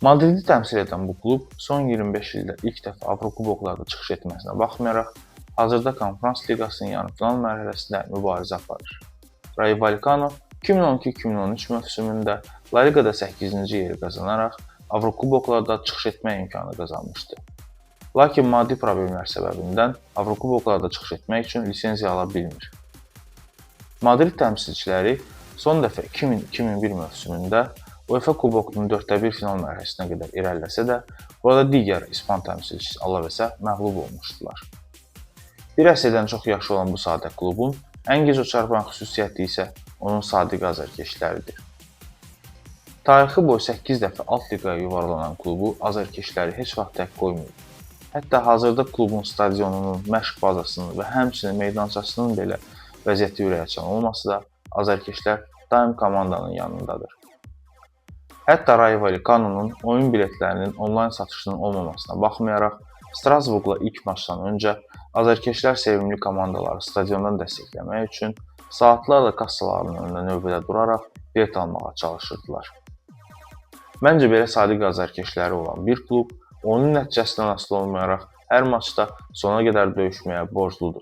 Madridi təmsil edən bu klub son 25 ildə ilk dəfə Avrokuboklarda çıxış etməsinə baxmayaraq, hazırda Konferans Liqasının yarımfinal mərhələsində mübarizə aparır. Rayo Vallecano 2012-2013 mövsümündə La Ligada 8-ci yeri qazanaraq Avrokuboklarda çıxış etmə imkanı qazanmışdı. Lakin maddi problemlər səbəbindən Avrokuboklarda çıxış etmək üçün lisenziya ala bilmir. Madrid təmsilçiləri son dəfə 2000-2001 mövsümündə UEFA Kubokunun 4-1 final mərhələsinə qədər irəliləsə də, burada digər İspan təmsilçisi Alavesə məğlub olmuşdular. Bir əsrdən çox yaşı olan bu sadə klubun ən gec çarpan xüsusiyyəti isə onun sadiq azarkeşləridir. Tarixi boyu 8 dəfə alt liqaya yuvarlanan klubu azarkeşləri heç vaxt tək qoymayıb. Hətta hazırda klubun stadionunun, məşq bazasının və həmçinin meydançasının belə vəziyyəti ürəkaçan olmasa da, azarkeşlər daim komandanın yanındadır. Hətta Rayo Vallecano'nun oyun biletlərinin onlayn satışının olmamasına baxmayaraq, Strasburqla ilk maçdan öncə azarkeşlər sevimli komandaları stadiondan dəstəkləmək üçün saatlarla kassalarının önündə növbədə duraraq bilet almağa çalışırdılar. Məncə belə sadiq azarkeşləri olan bir klub, onun nəticəsindən asılı olmayaraq hər maçda sona qədər döyüşməyə borcludur.